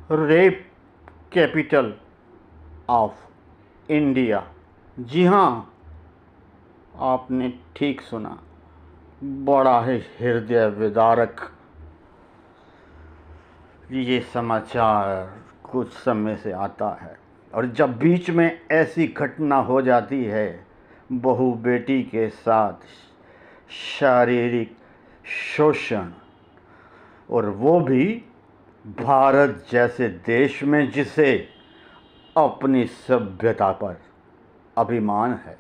Rape capital of India. जी हाँ, आपने ठीक सुना। बड़ा ही हृदय विदारक ये समाचार कुछ समय से आता है, और जब बीच में ऐसी घटना हो जाती है, बहू बेटी के साथ शारीरिक शोषण, और वो भी भारत जैसे देश में जिसे अपनी सभ्यता पर अभिमान है,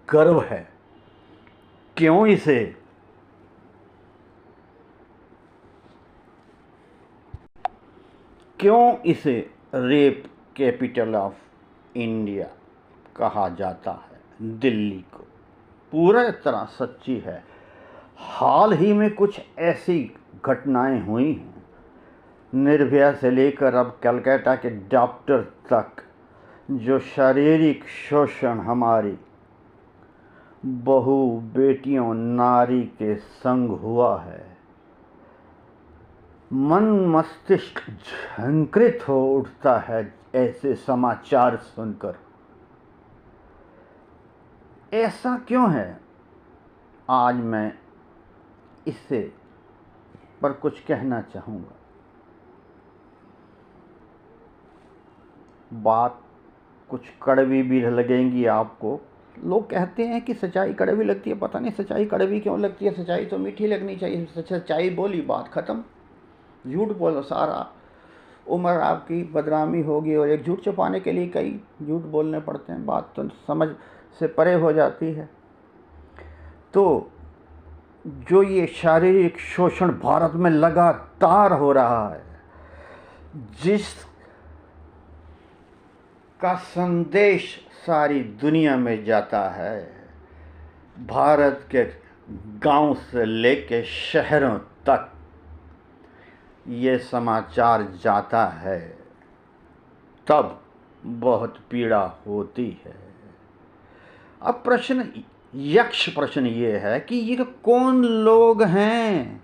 गर्व है, क्यों इसे रेप कैपिटल ऑफ इंडिया कहा जाता है? दिल्ली को पूरी तरह सच्ची है। हाल ही में कुछ ऐसी घटनाएं हुई हैं, निर्भया से लेकर अब कलकत्ता के डॉक्टर तक, जो शारीरिक शोषण हमारी बहू बेटियों नारी के संग हुआ है। मन मस्तिष्क झंकृत हो उठता है ऐसे समाचार सुनकर। ऐसा क्यों है? आज मैं इससे पर कुछ कहना चाहूँगा। बात कुछ कड़वी भी लगेंगी आपको। लोग कहते हैं कि सच्चाई कड़वी लगती है। पता नहीं सच्चाई कड़वी क्यों लगती है, सच्चाई तो मीठी लगनी चाहिए। सच्चाई बोली, बात ख़त्म। झूठ बोलो, सारा उम्र आपकी बदनामी होगी, और एक झूठ छुपाने के लिए कई झूठ बोलने पड़ते हैं। बात तो समझ से परे हो जाती है। तो जो ये शारीरिक शोषण भारत में लगातार हो रहा है, जिस का संदेश सारी दुनिया में जाता है, भारत के गांव से लेके शहरों तक ये समाचार जाता है, तब बहुत पीड़ा होती है। अब प्रश्न ये है कि ये कौन लोग हैं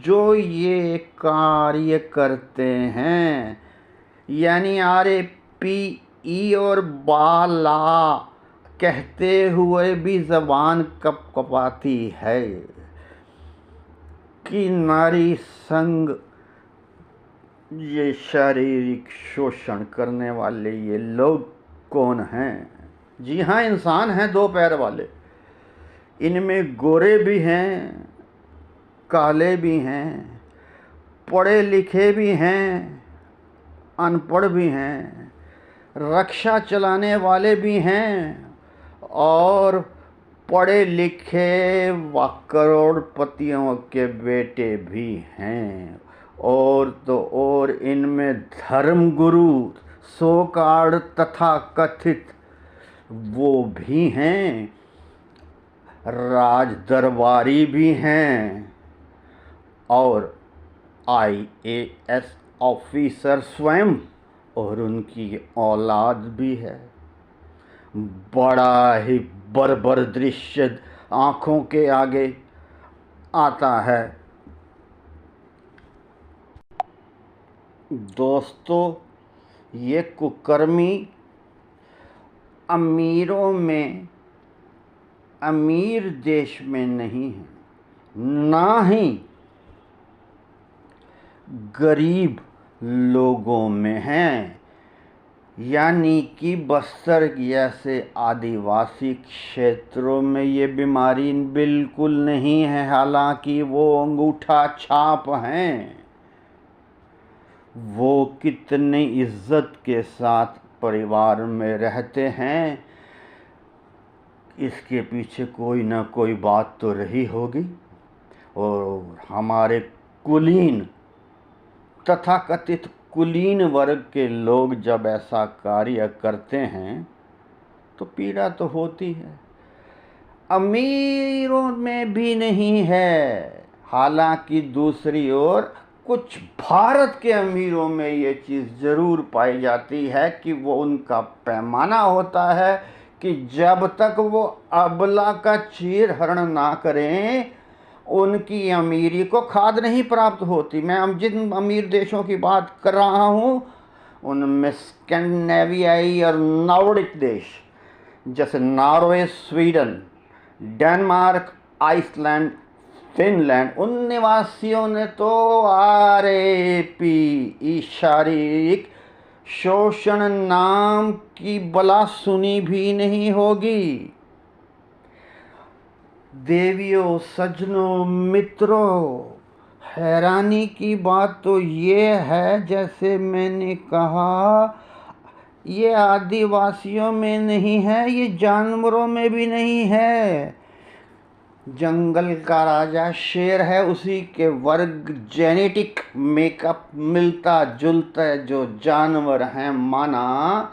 जो ये कार्य करते हैं? यानी RAPE और बाला कहते हुए भी ज़बान कपकपाती है कि नारी संग ये शारीरिक शोषण करने वाले ये लोग कौन हैं? जी हाँ, इंसान हैं, दो पैर वाले। इनमें गोरे भी हैं, काले भी हैं, पढ़े लिखे भी हैं, अनपढ़ भी हैं, रक्षा चलाने वाले भी हैं, और पढ़े लिखे व करोड़पतियों के बेटे भी हैं। और तो और इनमें धर्मगुरु सो कॉल्ड तथा कथित वो भी हैं, राज दरबारी भी हैं, और IAS ऑफिसर स्वयं और उनकी औलाद भी है। बड़ा ही बर्बर दृश्य आँखों के आगे आता है। दोस्तों, ये कुकर्मी अमीरों में, अमीर देश में नहीं है, ना ही गरीब लोगों में हैं। यानी कि बस्तर जैसे आदिवासी क्षेत्रों में ये बीमारी बिल्कुल नहीं है। हालांकि वो अंगूठा छाप हैं, वो कितनी इज्जत के साथ परिवार में रहते हैं, इसके पीछे कोई ना कोई बात तो रही होगी। और हमारे कुलीन तथा कथित कुलीन वर्ग के लोग जब ऐसा कार्य करते हैं तो पीड़ा तो होती है। अमीरों में भी नहीं है। हालांकि दूसरी ओर कुछ भारत के अमीरों में ये चीज़ ज़रूर पाई जाती है कि वो उनका पैमाना होता है कि जब तक वो अबला का चीर हरण ना करें, उनकी अमीरी को खाद नहीं प्राप्त होती। मैं जिन अमीर देशों की बात कर रहा हूँ उनमें स्कैंडिनेवियाई और नॉर्डिक देश जैसे Norway, Sweden, Denmark, Iceland, Finland, उन निवासियों ने तो आरएपी शारीरिक शोषण नाम की बला सुनी भी नहीं होगी। देवियों, सज्जनों, मित्रों, हैरानी की बात तो ये है, जैसे मैंने कहा, ये आदिवासियों में नहीं है, ये जानवरों में भी नहीं है। जंगल का राजा शेर है, उसी के वर्ग जेनेटिक मेकअप मिलता जुलता जो जानवर हैं, माना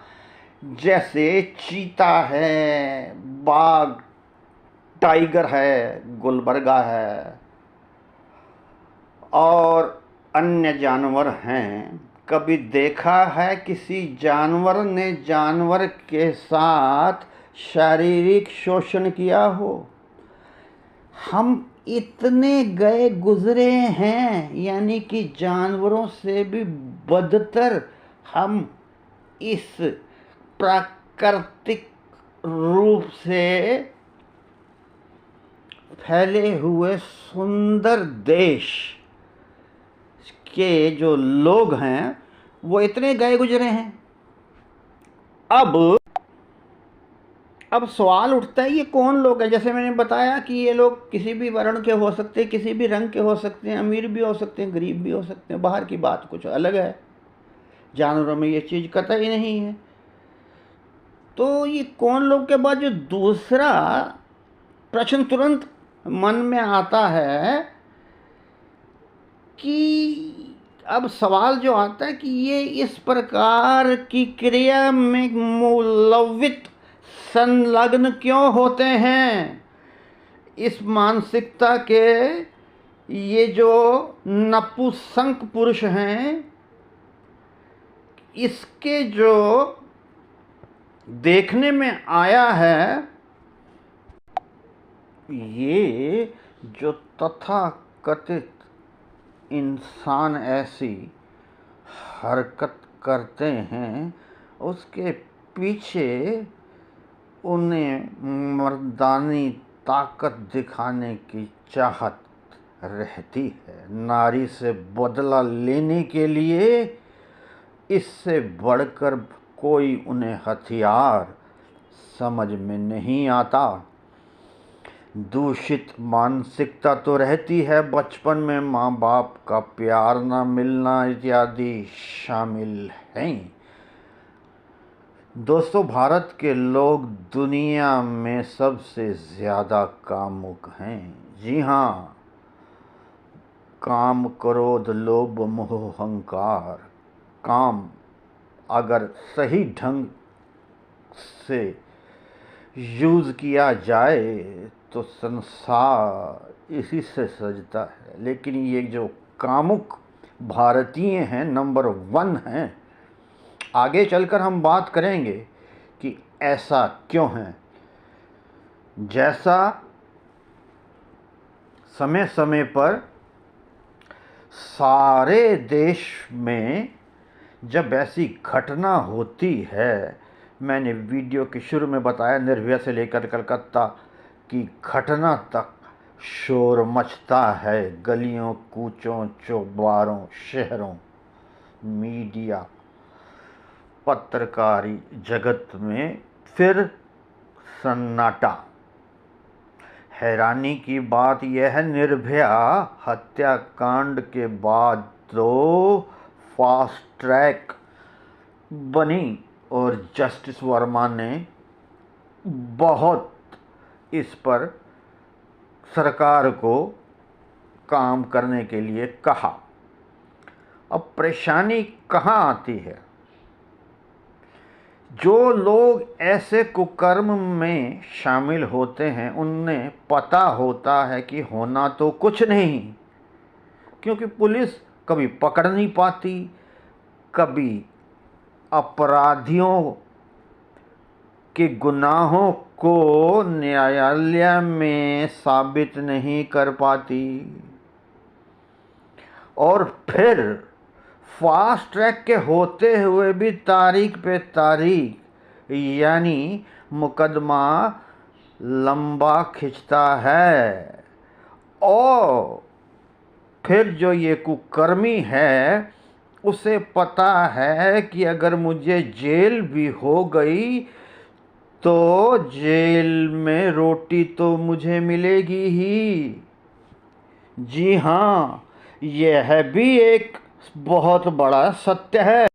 जैसे चीता है, बाघ, टाइगर है, गुलबर्गा है और अन्य जानवर हैं। कभी देखा है किसी जानवर ने जानवर के साथ शारीरिक शोषण किया हो? हम इतने गए गुजरे हैं, यानी कि जानवरों से भी बदतर हम इस प्राकृतिक रूप से फैले हुए सुंदर देश के जो लोग हैं वो इतने गए गुजरे हैं। अब सवाल उठता है ये कौन लोग हैं? जैसे मैंने बताया कि ये लोग किसी भी वर्ण के हो सकते हैं, किसी भी रंग के हो सकते हैं, अमीर भी हो सकते हैं, गरीब भी हो सकते हैं। बाहर की बात कुछ अलग है, जानवरों में ये चीज़ कतई नहीं है। तो ये कौन लोग के बाद जो दूसरा प्रश्न तुरंत मन में आता है कि अब सवाल जो आता है कि ये इस प्रकार की क्रिया में मूलवित संलग्न क्यों होते हैं? इस मानसिकता के ये जो नपुंसक पुरुष हैं, इसके जो देखने में आया है, ये जो तथाकथित इंसान ऐसी हरकत करते हैं, उसके पीछे उन्हें मर्दानी ताकत दिखाने की चाहत रहती है। नारी से बदला लेने के लिए इससे बढ़कर कोई उन्हें हथियार समझ में नहीं आता। दूषित मानसिकता तो रहती है, बचपन में माँ बाप का प्यार न मिलना इत्यादि शामिल हैं। दोस्तों, भारत के लोग दुनिया में सबसे ज़्यादा कामुक हैं। जी हाँ, काम, क्रोध, लोभ, मोह, अहंकार। काम अगर सही ढंग से यूज़ किया जाए तो संसार इसी से सजता है। लेकिन ये जो कामुक भारतीय हैं, नंबर 1 हैं। आगे चलकर हम बात करेंगे कि ऐसा क्यों है। जैसा समय समय पर सारे देश में जब ऐसी घटना होती है, मैंने वीडियो के शुरू में बताया, निर्भया से लेकर कलकत्ता की घटना तक शोर मचता है। गलियों, कूचों, चौबारों, शहरों, मीडिया, पत्रकारी जगत में फिर सन्नाटा। हैरानी की बात यह है, निर्भया हत्याकांड के बाद तो फास्ट ट्रैक बनी और जस्टिस वर्मा ने बहुत इस पर सरकार को काम करने के लिए कहा। अब परेशानी कहाँ आती है? जो लोग ऐसे कुकर्म में शामिल होते हैं, उन्हें पता होता है कि होना तो कुछ नहीं, क्योंकि पुलिस कभी पकड़ नहीं पाती, कभी अपराधियों के गुनाहों को न्यायालय में साबित नहीं कर पाती, और फिर फास्ट ट्रैक के होते हुए भी तारीख पे तारीख यानी मुकदमा लंबा खिंचता है। और फिर जो ये कुकर्मी है उसे पता है कि अगर मुझे जेल भी हो गई तो जेल में रोटी तो मुझे मिलेगी ही। जी हाँ, यह भी एक बहुत बड़ा सत्य है।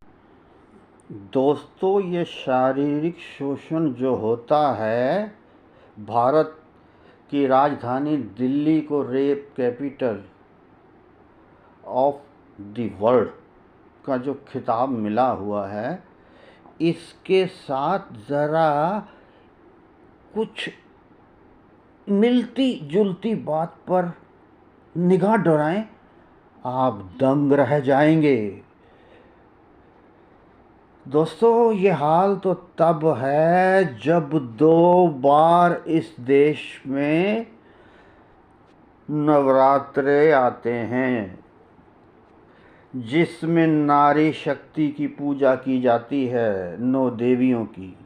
दोस्तों, ये शारीरिक शोषण जो होता है, भारत की राजधानी दिल्ली को rape capital of the world का जो खिताब मिला हुआ है, इसके साथ ज़रा कुछ मिलती जुलती बात पर निगाह डोराएं, आप दंग रह जाएंगे। दोस्तों, ये हाल तो तब है जब 2 बार इस देश में नवरात्रे आते हैं, जिसमें नारी शक्ति की पूजा की जाती है, 9 देवियों की।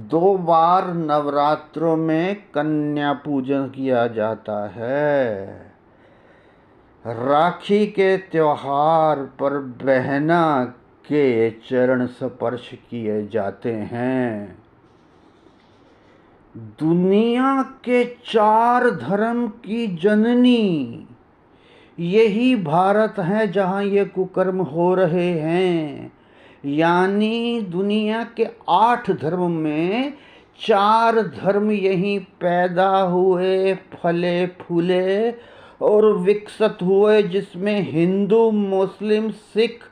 2 बार नवरात्रों में कन्या पूजन किया जाता है। राखी के त्योहार पर बहना के चरण स्पर्श किए जाते हैं। दुनिया के 4 धर्म की जननी यही भारत है जहाँ ये कुकर्म हो रहे हैं। यानी दुनिया के 8 धर्म में 4 धर्म यहीं पैदा हुए, फले फूले और विकसित हुए, जिसमें हिंदू, मुस्लिम, सिख,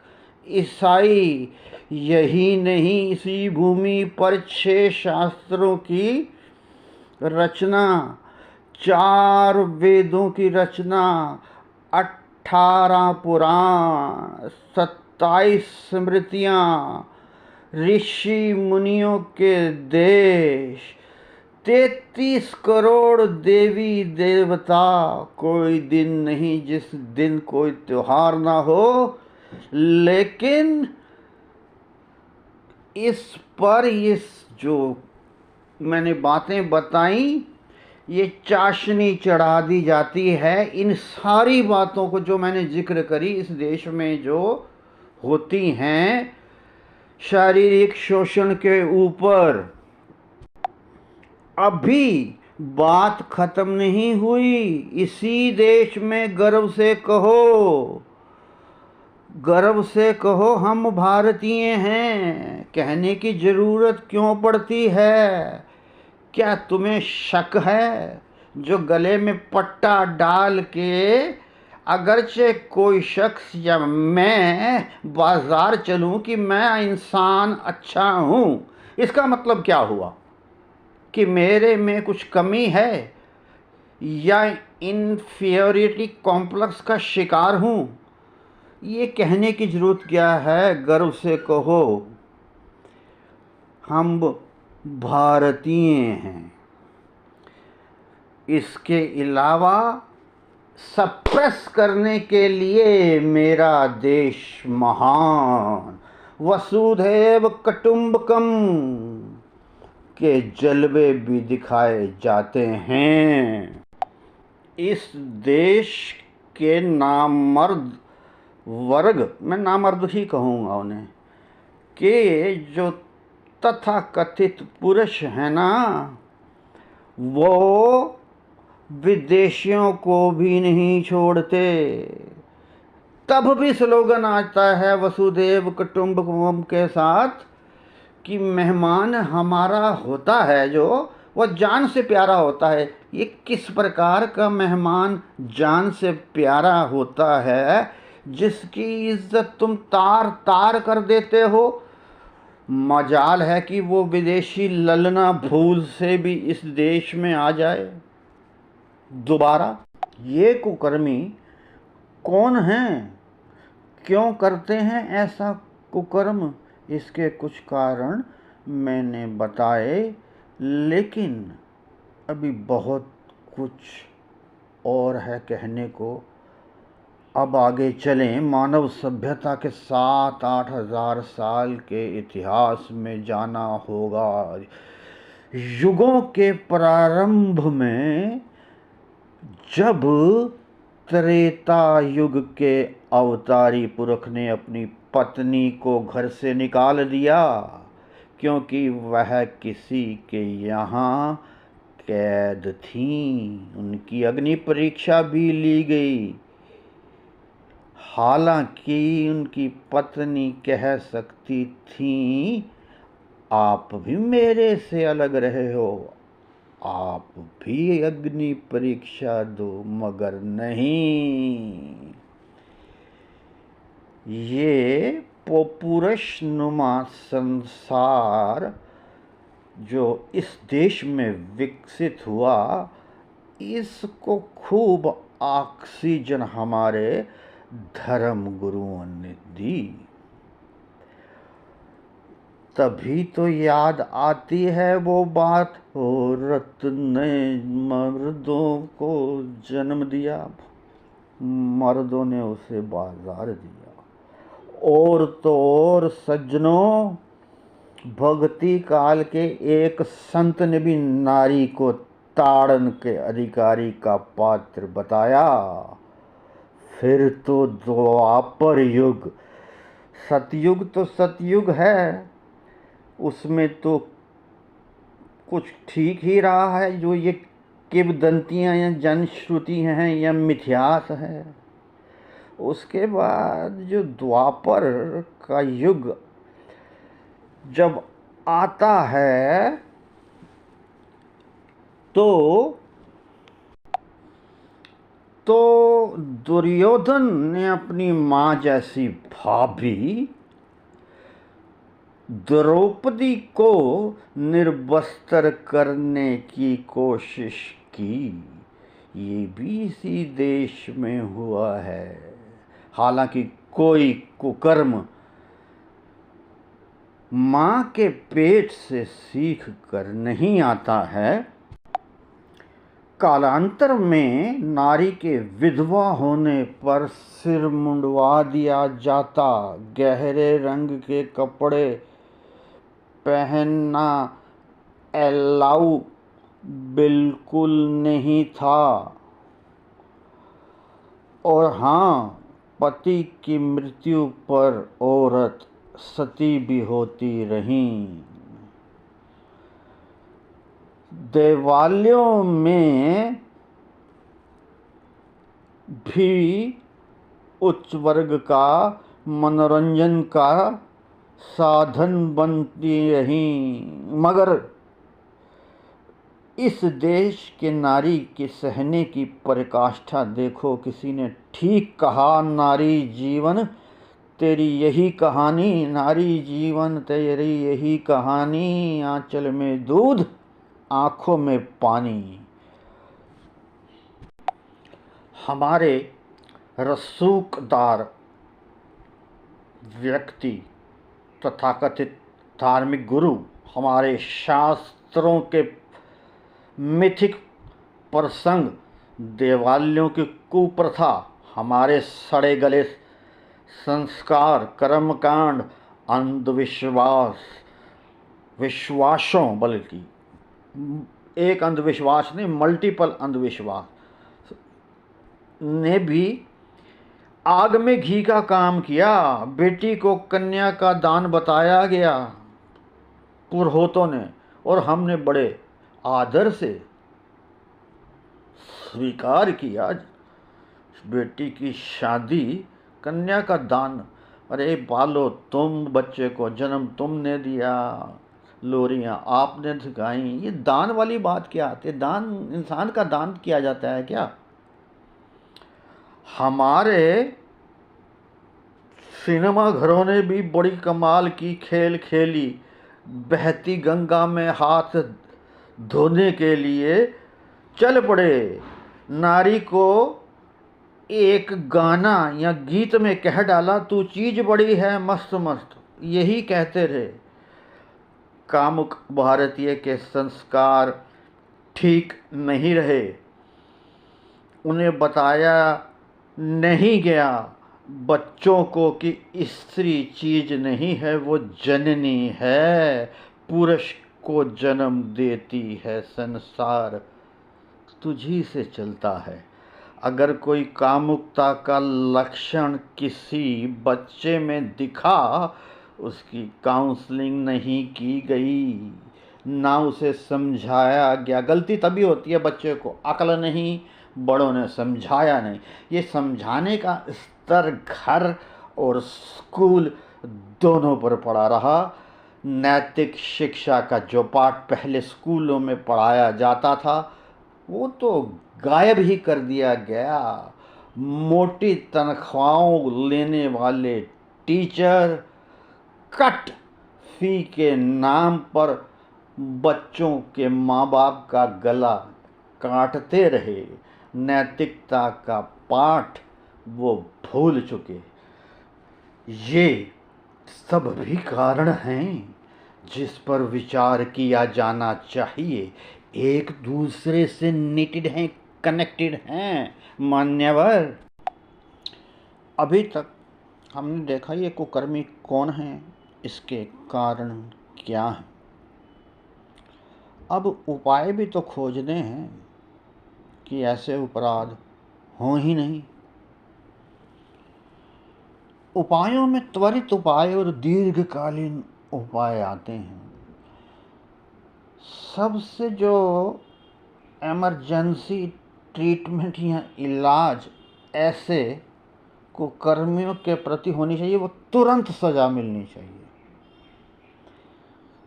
ईसाई। यही नहीं, इसी भूमि पर 6 शास्त्रों की रचना, 4 वेदों की रचना, 18 पुराण, 27 स्मृतियाँ, ऋषि मुनियों के देश, 33 करोड़ देवी देवता। कोई दिन नहीं जिस दिन कोई त्योहार ना हो। लेकिन इस पर इस जो मैंने बातें बताई, ये चाशनी चढ़ा दी जाती है इन सारी बातों को जो मैंने जिक्र करी, इस देश में जो होती हैं शारीरिक शोषण के ऊपर। अभी बात खत्म नहीं हुई। इसी देश में गर्व से कहो हम भारतीय हैं। कहने की ज़रूरत क्यों पड़ती है? क्या तुम्हें शक है? जो गले में पट्टा डाल के अगरचे कोई शख्स या मैं बाजार चलूं कि मैं इंसान अच्छा हूं, इसका मतलब क्या हुआ? कि मेरे में कुछ कमी है या इन्फीरियरिटी कॉम्प्लेक्स का शिकार हूं? ये कहने की ज़रूरत क्या है? गर्व से कहो हम भारतीय हैं। इसके अलावा सप्रेस करने के लिए मेरा देश महान, वसुधैव कुटुंबकम के जलवे भी दिखाए जाते हैं। इस देश के नामर्द वर्ग, मैं नामर्द ही कहूँगा उन्हें, के जो तथाकथित पुरुष हैं ना, वो विदेशियों को भी नहीं छोड़ते। तब भी स्लोगन आता है वसुधैव कुटुंबकम के साथ कि मेहमान हमारा होता है जो, वह जान से प्यारा होता है। ये किस प्रकार का मेहमान जान से प्यारा होता है जिसकी इज्जत तुम तार तार कर देते हो? मजाल है कि वो विदेशी ललना भूल से भी इस देश में आ जाए दोबारा। ये कुकर्मी कौन हैं? क्यों करते हैं ऐसा कुकर्म? इसके कुछ कारण मैंने बताए। लेकिन अभी बहुत कुछ और है कहने को। अब आगे चलें, मानव सभ्यता के 7-8 हज़ार साल के इतिहास में जाना होगा। युगों के प्रारंभ में जब त्रेता युग के अवतारी पुरुष ने अपनी पत्नी को घर से निकाल दिया क्योंकि वह किसी के यहाँ कैद थी, उनकी अग्नि परीक्षा भी ली गई। हालांकि उनकी पत्नी कह सकती थी, आप भी मेरे से अलग रहे हो, आप भी अग्नि परीक्षा दो, मगर नहीं। ये पौरुष नुमा संसार जो इस देश में विकसित हुआ, इसको खूब ऑक्सीजन हमारे धर्म गुरुओं ने दी। तभी तो याद आती है वो बात, औरत ने मर्दों को जन्म दिया, मर्दों ने उसे बाजार दिया। और तो और सज्जनों, भक्ति काल के एक संत ने भी नारी को ताड़न के अधिकारी का पात्र बताया। फिर तो द्वापर युग, सतयुग तो सतयुग है, उसमें तो कुछ ठीक ही रहा है। जो ये किंवदंतियाँ या जनश्रुति हैं या मिथ्यास है। उसके बाद जो द्वापर का युग जब आता है तो दुर्योधन ने अपनी माँ जैसी भाभी द्रौपदी को निर्वस्त्र करने की कोशिश की। ये भी इसी देश में हुआ है। हालांकि कोई कुकर्म माँ के पेट से सीख कर नहीं आता है। कालांतर में नारी के विधवा होने पर सिर मुंडवा दिया जाता, गहरे रंग के कपड़े पहनना अलाउ बिल्कुल नहीं था। और हाँ, पति की मृत्यु पर औरत सती भी होती रहीं। देवालयों में भी उच्च वर्ग का मनोरंजन का साधन बनती रहीं। मगर इस देश के नारी की सहने की पराकाष्ठा देखो। किसी ने ठीक कहा, नारी जीवन तेरी यही कहानी, नारी जीवन तेरी यही कहानी, आंचल में दूध आंखों में पानी। हमारे रसूखदार व्यक्ति तथाकथित धार्मिक गुरु, हमारे शास्त्रों के मिथिक प्रसंग, देवालयों की कुप्रथा, हमारे सड़े गले संस्कार, कर्मकांड, अंधविश्वास, विश्वासों, बल्कि एक अंधविश्वास नहीं, मल्टीपल अंधविश्वास ने भी आग में घी का काम किया। बेटी को कन्या का दान बताया गया पुरोहितों ने, और हमने बड़े आदर से स्वीकार किया। बेटी की शादी, कन्या का दान, अरे बालो, तुम बच्चे को जन्म तुमने दिया, लोरियां आपने झुकाई, ये दान वाली बात क्या आती है? दान, इंसान का दान किया जाता है क्या? हमारे सिनेमा घरों ने भी बड़ी कमाल की खेल खेली। बहती गंगा में हाथ धोने के लिए चल पड़े। नारी को एक गाना या गीत में कह डाला, तू चीज बड़ी है मस्त मस्त, यही कहते रहे। कामुक भारतीय के संस्कार ठीक नहीं रहे, उन्हें बताया नहीं गया बच्चों को कि स्त्री चीज नहीं है, वो जननी है, पुरुष को जन्म देती है, संसार तुझी से चलता है। अगर कोई कामुकता का लक्षण किसी बच्चे में दिखा, उसकी काउंसलिंग नहीं की गई, ना उसे समझाया गया। गलती तभी होती है बच्चे को, अक्ल नहीं, बड़ों ने समझाया नहीं। ये समझाने का स्तर घर और स्कूल दोनों पर पड़ा रहा। नैतिक शिक्षा का जो पाठ पहले स्कूलों में पढ़ाया जाता था, वो तो गायब ही कर दिया गया। मोटी तनख्वाहों लेने वाले टीचर कट फी के नाम पर बच्चों के माँ बाप का गला काटते रहे। नैतिकता का पाठ वो भूल चुके। ये सब भी कारण हैं जिस पर विचार किया जाना चाहिए। एक दूसरे से निटिड हैं, कनेक्टेड हैं मान्यवर। अभी तक हमने देखा ये कुकर्मी कौन है, इसके कारण क्या हैं। अब उपाय भी तो खोजने हैं कि ऐसे अपराध हों ही नहीं। उपायों में त्वरित उपाय और दीर्घकालीन उपाय आते हैं। सबसे जो इमरजेंसी ट्रीटमेंट या इलाज ऐसे कुकर्मियों के प्रति होनी चाहिए, वो तुरंत सजा मिलनी चाहिए।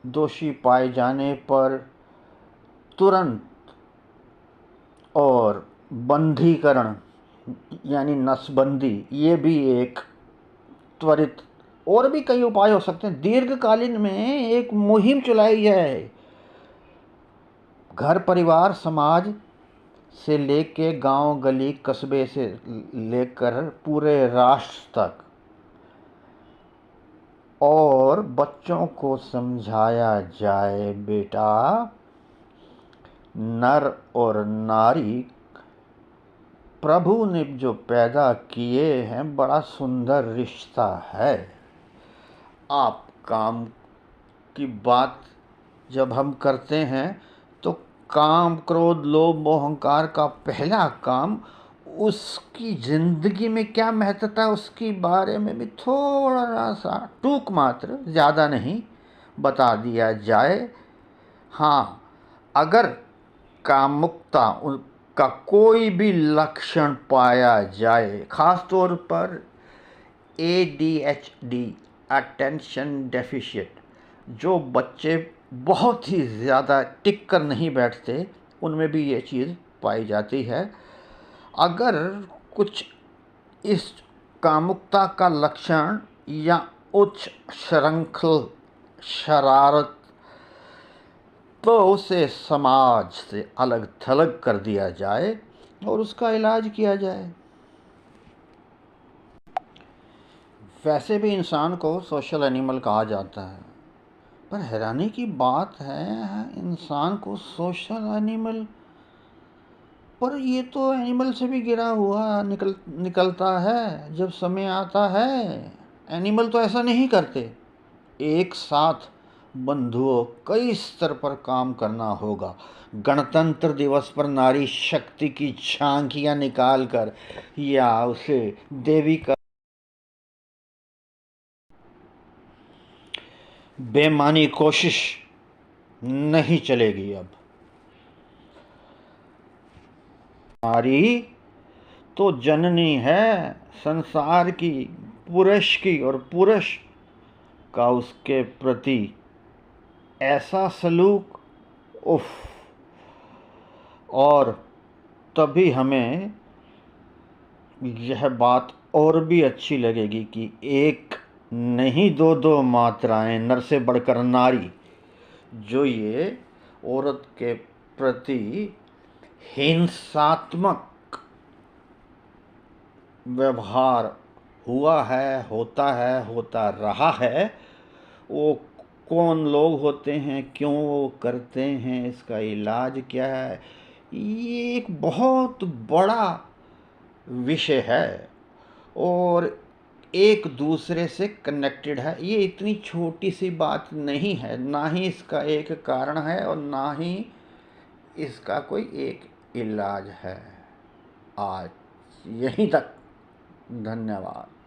दोषी पाए जाने पर तुरंत और बंधीकरण यानी नसबंदी, ये भी एक त्वरित। और भी कई उपाय हो सकते हैं। दीर्घकालीन में एक मुहिम चलाई जाए, घर परिवार समाज से लेके गांव गली कस्बे से लेकर पूरे राष्ट्र तक, और बच्चों को समझाया जाए बेटा, नर और नारी प्रभु ने जो पैदा किए हैं, बड़ा सुंदर रिश्ता है। आप काम की बात जब हम करते हैं तो काम क्रोध लोभ मोह अहंकार का पहला काम, उसकी जिंदगी में क्या महत्वता है उसके बारे में भी थोड़ा सा टूक मात्र, ज़्यादा नहीं, बता दिया जाए। हाँ, अगर कामुकता का कोई भी लक्षण पाया जाए, खास तौर पर ADHD, अटेंशन डेफिशिएट, जो बच्चे बहुत ही ज़्यादा टिक कर नहीं बैठते, उनमें भी ये चीज़ पाई जाती है। अगर कुछ इस कामुकता का लक्षण या उच्च श्रृंखल शरारत, तो उसे समाज से अलग थलग कर दिया जाए और उसका इलाज किया जाए। वैसे भी इंसान को सोशल एनिमल कहा जाता है, पर हैरानी की बात है, इंसान को सोशल एनिमल, पर ये तो एनिमल से भी गिरा हुआ निकलता है जब समय आता है। एनिमल तो ऐसा नहीं करते। एक साथ बंधुओं कई स्तर पर काम करना होगा। गणतंत्र दिवस पर नारी शक्ति की झांकियां निकालकर या उसे देवी का बेमानी कोशिश नहीं चलेगी। अब नारी तो जननी है संसार की, पुरुष की, और पुरुष का उसके प्रति ऐसा सलूक, उफ। और तभी हमें यह बात और भी अच्छी लगेगी कि एक नहीं दो दो मात्राएं, नर से बढ़कर नारी, जो ये औरत के प्रति हिंसात्मक व्यवहार हुआ है, होता रहा है, वो कौन लोग होते हैं, क्यों वो करते हैं, इसका इलाज क्या है, ये एक बहुत बड़ा विषय है और एक दूसरे से कनेक्टेड है। ये इतनी छोटी सी बात नहीं है, ना ही इसका एक कारण है और ना ही इसका कोई एक इलाज है। आज यहीं तक, धन्यवाद।